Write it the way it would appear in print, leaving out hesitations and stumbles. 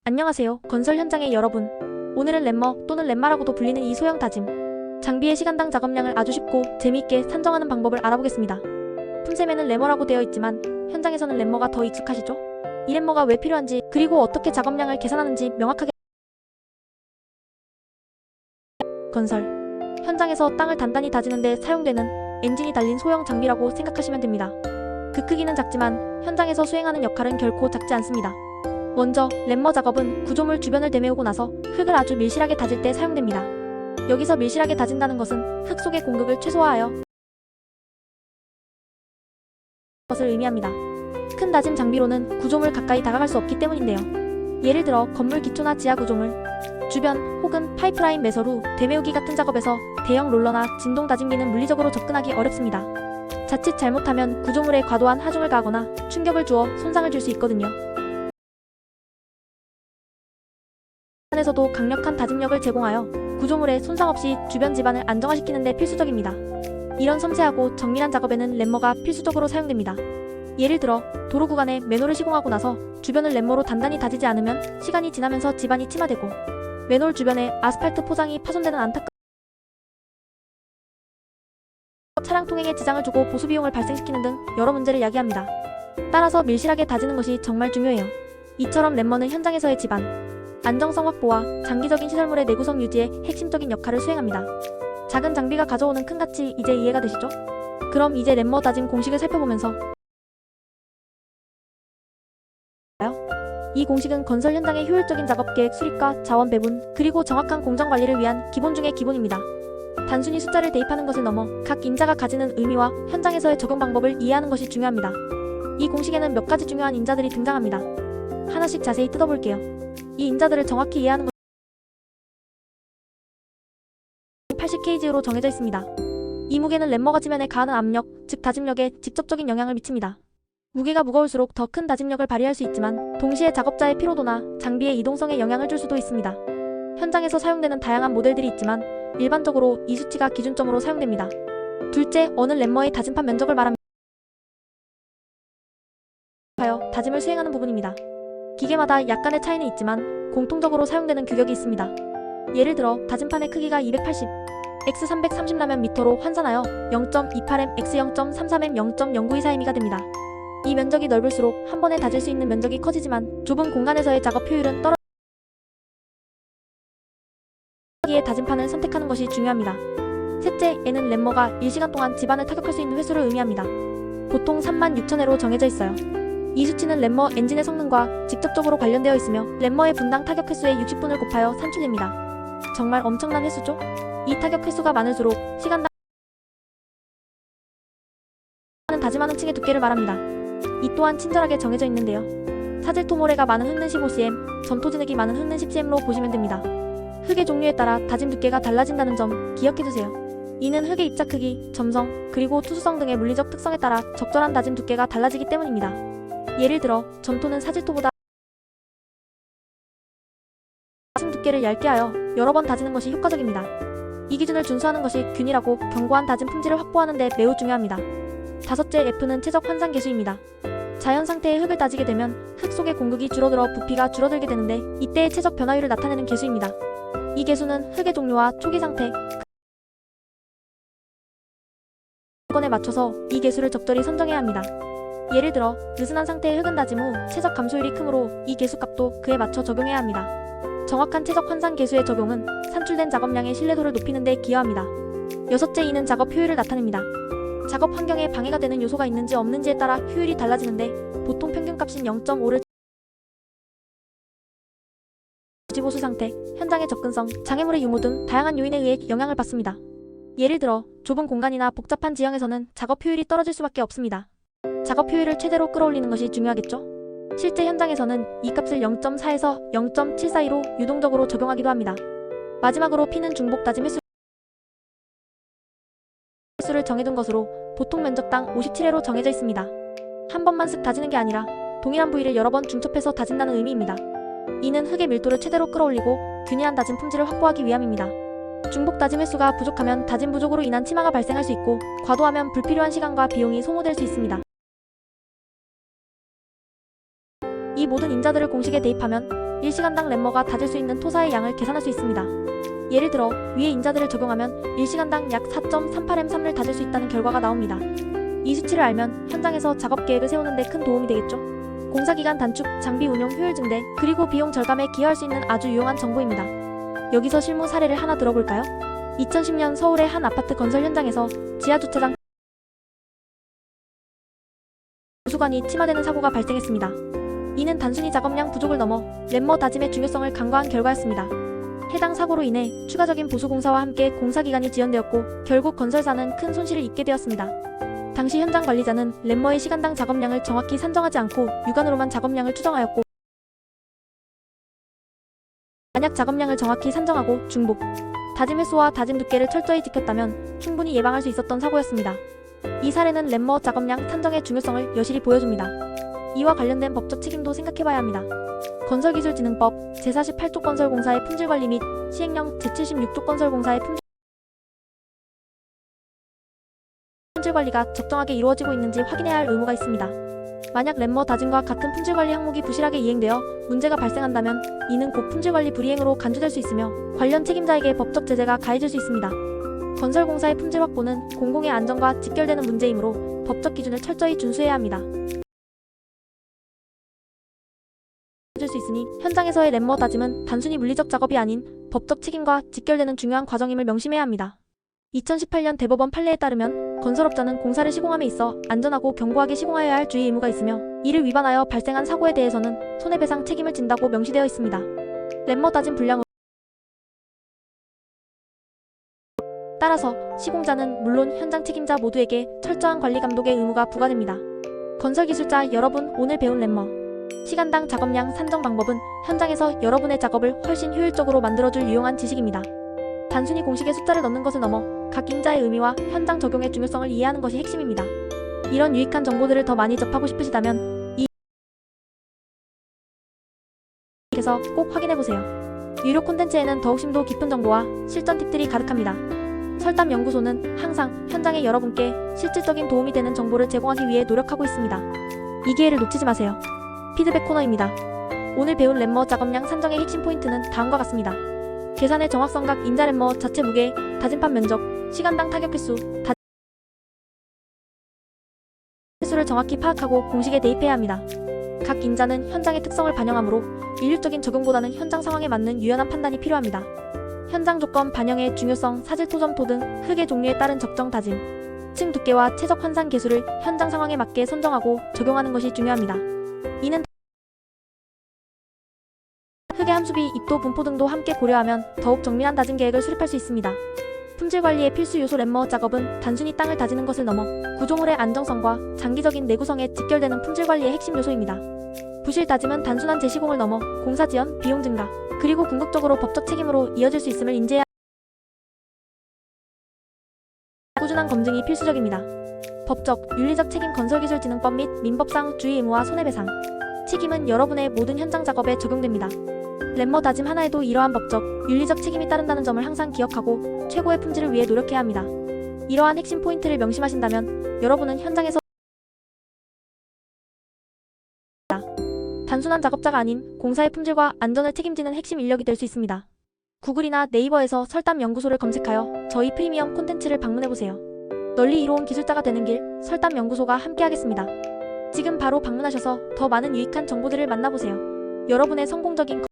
안녕하세요. 건설 현장의 여러분. 오늘은 램머 또는 램마라고도 불리는 이 소형 다짐 장비의 시간당 작업량을 아주 쉽고 재미있게 산정하는 방법을 알아보겠습니다. 품셈에는 램머라고 되어 있지만 현장에서는 램머가 더 익숙하시죠? 이 램머가 왜 필요한지 그리고 어떻게 작업량을 계산하는지 명확하게 건설 현장에서 땅을 단단히 다지는 데 사용되는 엔진이 달린 소형 장비라고 생각하시면 됩니다. 그 크기는 작지만 현장에서 수행하는 역할은 결코 작지 않습니다. 먼저 램머 작업은 구조물 주변을 되메우고 나서 흙을 아주 밀실하게 다질 때 사용됩니다. 여기서 밀실하게 다진다는 것은 흙 속의 공극을 최소화하여 것을 의미합니다. 큰 다짐 장비로는 구조물 가까이 다가갈 수 없기 때문인데요. 예를 들어 건물 기초나 지하 구조물, 주변 혹은 파이프라인 매설후 되메우기 같은 작업에서 대형 롤러나 진동 다짐기는 물리적으로 접근하기 어렵습니다. 자칫 잘못하면 구조물에 과도한 하중을 가하거나 충격을 주어 손상을 줄 수 있거든요. 안에서도 강력한 다짐력을 제공하여 구조물에 손상 없이 주변 지반을 안정화시키는 데 필수적입니다. 이런 섬세하고 정밀한 작업에는 램머가 필수적으로 사용됩니다. 예를 들어 도로 구간에 맨홀을 시공하고 나서 주변을 램머로 단단히 다지지 않으면 시간이 지나면서 지반이 침하되고 맨홀 주변에 아스팔트 포장이 파손되는 안타까운 차량 통행에 지장을 주고 보수 비용을 발생시키는 등 여러 문제를 야기합니다. 따라서 밀실하게 다지는 것이 정말 중요해요. 이처럼 램머는 현장에서의 지반 안정성 확보와 장기적인 시설물의 내구성 유지에 핵심적인 역할을 수행합니다. 작은 장비가 가져오는 큰 가치 이제 이해가 되시죠? 그럼 이제 램머 다짐 공식을 살펴보면서 이 공식은 건설 현장의 효율적인 작업 계획 수립과 자원 배분 그리고 정확한 공정 관리를 위한 기본 중의 기본입니다. 단순히 숫자를 대입하는 것을 넘어 각 인자가 가지는 의미와 현장에서의 적용 방법을 이해하는 것이 중요합니다. 이 공식에는 몇 가지 중요한 인자들이 등장합니다. 하나씩 자세히 뜯어볼게요. 이 인자들을 정확히 이해하는 것 80kg로 정해져 있습니다. 이 무게는 램머가 지면에 가하는 압력, 즉 다짐력에 직접적인 영향을 미칩니다. 무게가 무거울수록 더 큰 다짐력을 발휘할 수 있지만 동시에 작업자의 피로도나 장비의 이동성에 영향을 줄 수도 있습니다. 현장에서 사용되는 다양한 모델들이 있지만 일반적으로 이 수치가 기준점으로 사용됩니다. 둘째, 어느 램머의 다짐판 면적을 말합니다. 다짐을 수행하는 부분입니다. 기계마다 약간의 차이는 있지만 공통적으로 사용되는 규격이 있습니다. 예를 들어 다짐판의 크기가 280, x 330라면 미터로 환산하여 0.28m, x 0.33m, 0.09242m가 됩니다. 이 면적이 넓을수록 한 번에 다질 수 있는 면적이 커지지만 좁은 공간에서의 작업 효율은 떨어지기에 다짐판을 선택하는 것이 중요합니다. 셋째, 에는 램머가 1시간 동안 지반을 타격할 수 있는 횟수를 의미합니다. 보통 36,000회로 정해져 있어요. 이 수치는 램머 엔진의 성능과 직접적으로 관련되어 있으며 램머의 분당 타격 횟수의 60분을 곱하여 산출됩니다. 정말 엄청난 횟수죠? 이 타격 횟수가 많을수록 시간당 다짐하는 층의 두께를 말합니다. 이 또한 친절하게 정해져 있는데요. 사질 토모레가 많은 흙는 15cm, 점토 진흙이 많은 흙는 10cm로 보시면 됩니다. 흙의 종류에 따라 다짐 두께가 달라진다는 점 기억해두세요. 이는 흙의 입자 크기, 점성, 그리고 투수성 등의 물리적 특성에 따라 적절한 다짐 두께가 달라지기 때문입니다. 예를 들어 점토는 사질토보다 다짐 두께를 얇게 하여 여러 번 다지는 것이 효과적입니다. 이 기준을 준수하는 것이 균일하고 견고한 다짐 품질을 확보하는 데 매우 중요합니다. 다섯째, F는 최적 환산 계수입니다. 자연 상태의 흙을 다지게 되면 흙 속의 공극이 줄어들어 부피가 줄어들게 되는데 이때의 최적 변화율을 나타내는 계수입니다. 이 계수는 흙의 종류와 초기 상태, 조건에 맞춰서 이 계수를 적절히 선정해야 합니다. 예를 들어 느슨한 상태의 흙은 다짐 후 최적 감소율이 크므로 이 계수값도 그에 맞춰 적용해야 합니다. 정확한 최적 환산 계수의 적용은 산출된 작업량의 신뢰도를 높이는 데 기여합니다. 여섯째, 이는 작업 효율을 나타냅니다. 작업 환경에 방해가 되는 요소가 있는지 없는지에 따라 효율이 달라지는데 보통 평균값인 0.5를 지보수 상태, 현장의 접근성, 장애물의 유무 등 다양한 요인에 의해 영향을 받습니다. 예를 들어 좁은 공간이나 복잡한 지형에서는 작업 효율이 떨어질 수밖에 없습니다. 작업 효율을 최대로 끌어올리는 것이 중요하겠죠? 실제 현장에서는 이 값을 0.4에서 0.7 사이로 유동적으로 적용하기도 합니다. 마지막으로 P는 중복 다짐 횟수를 정해둔 것으로 보통 면적당 57회로 정해져 있습니다. 한 번만 쓱 다지는 게 아니라 동일한 부위를 여러 번 중첩해서 다진다는 의미입니다. 이는 흙의 밀도를 최대로 끌어올리고 균일한 다짐 품질을 확보하기 위함입니다. 중복 다짐 횟수가 부족하면 다짐 부족으로 인한 치마가 발생할 수 있고 과도하면 불필요한 시간과 비용이 소모될 수 있습니다. 이 모든 인자들을 공식에 대입하면 1시간당 램머가 다질 수 있는 토사의 양을 계산할 수 있습니다. 예를 들어 위의 인자들을 적용하면 1시간당 약 4.38m3를 다질 수 있다는 결과가 나옵니다. 이 수치를 알면 현장에서 작업 계획을 세우는 데 큰 도움이 되겠죠. 공사기간 단축, 장비 운용 효율 증대, 그리고 비용 절감에 기여할 수 있는 아주 유용한 정보입니다. 여기서 실무 사례를 하나 들어볼까요? 2010년 서울의 한 아파트 건설 현장에서 지하주차장 부수관이 침하되는 사고가 발생했습니다. 이는 단순히 작업량 부족을 넘어 램머 다짐의 중요성을 간과한 결과였습니다. 해당 사고로 인해 추가적인 보수 공사와 함께 공사기간이 지연되었고 결국 건설사는 큰 손실을 입게 되었습니다. 당시 현장 관리자는 램머의 시간당 작업량을 정확히 산정하지 않고 육안으로만 작업량을 추정하였고, 만약 작업량을 정확히 산정하고 중복, 다짐 횟수와 다짐 두께를 철저히 지켰다면 충분히 예방할 수 있었던 사고였습니다. 이 사례는 램머 작업량 산정의 중요성을 여실히 보여줍니다. 이와 관련된 법적 책임도 생각해봐야 합니다. 건설기술진흥법 제48조 건설공사의 품질관리 및 시행령 제76조 건설공사의 품질관리가 적정하게 이루어지고 있는지 확인해야 할 의무가 있습니다. 만약 램머 다짐과 같은 품질관리 항목이 부실하게 이행되어 문제가 발생한다면 이는 곧 품질관리 불이행으로 간주될 수 있으며 관련 책임자에게 법적 제재가 가해질 수 있습니다. 건설공사의 품질 확보는 공공의 안전과 직결되는 문제이므로 법적 기준을 철저히 준수해야 합니다. 수 있으니 현장에서의 램머 다짐은 단순히 물리적 작업이 아닌 법적 책임과 직결되는 중요한 과정임을 명심해야 합니다. 2018년 대법원 판례에 따르면 건설업자는 공사를 시공함에 있어 안전하고 견고하게 시공하여야 할 주의 의무가 있으며 이를 위반하여 발생한 사고에 대해서는 손해배상 책임을 진다고 명시되어 있습니다. 램머 다짐 불량으로 따라서 시공자는 물론 현장 책임자 모두에게 철저한 관리 감독의 의무가 부과됩니다. 건설기술자 여러분, 오늘 배운 램머 시간당 작업량 산정 방법은 현장에서 여러분의 작업을 훨씬 효율적으로 만들어줄 유용한 지식입니다. 단순히 공식에 숫자를 넣는 것을 넘어 각 인자의 의미와 현장 적용의 중요성을 이해하는 것이 핵심입니다. 이런 유익한 정보들을 더 많이 접하고 싶으시다면 그래서 꼭 확인해보세요. 유료 콘텐츠에는 더욱 심도 깊은 정보와 실전 팁들이 가득합니다. 설담연구소는 항상 현장의 여러분께 실질적인 도움이 되는 정보를 제공하기 위해 노력하고 있습니다. 이 기회를 놓치지 마세요. 피드백 코너입니다. 오늘 배운 램머 작업량 산정의 핵심 포인트는 다음과 같습니다. 계산의 정확성각 인자 램머 자체 무게, 다짐판 면적, 시간당 타격 횟수, 횟수를 정확히 파악하고 공식에 대입해야 합니다. 각 인자는 현장의 특성을 반영하므로 일률적인 적용보다는 현장 상황에 맞는 유연한 판단이 필요합니다. 현장 조건 반영의 중요성, 사질 토점토 등 흙의 종류에 따른 적정 다짐, 층 두께와 최적 환산 계수를 현장 상황에 맞게 선정하고 적용하는 것이 중요합니다. 이는 흙의 함수비, 입도, 분포 등도 함께 고려하면 더욱 정밀한 다짐 계획을 수립할 수 있습니다. 품질관리의 필수 요소 램머 작업은 단순히 땅을 다지는 것을 넘어 구조물의 안정성과 장기적인 내구성에 직결되는 품질관리의 핵심 요소입니다. 부실 다짐은 단순한 재시공을 넘어 공사 지연, 비용 증가, 그리고 궁극적으로 법적 책임으로 이어질 수 있음을 인지해야 꾸준한 검증이 필수적입니다. 법적, 윤리적 책임 건설기술진흥법 및 민법상 주의 의무와 손해배상 책임은 여러분의 모든 현장 작업에 적용됩니다. 램머 다짐 하나에도 이러한 법적, 윤리적 책임이 따른다는 점을 항상 기억하고 최고의 품질을 위해 노력해야 합니다. 이러한 핵심 포인트를 명심하신다면 여러분은 현장에서 단순한 작업자가 아닌 공사의 품질과 안전을 책임지는 핵심 인력이 될 수 있습니다. 구글이나 네이버에서 설담연구소를 검색하여 저희 프리미엄 콘텐츠를 방문해보세요. 널리 이로운 기술자가 되는 길, 설담연구소가 함께하겠습니다. 지금 바로 방문하셔서 더 많은 유익한 정보들을 만나보세요. 여러분의 성공적인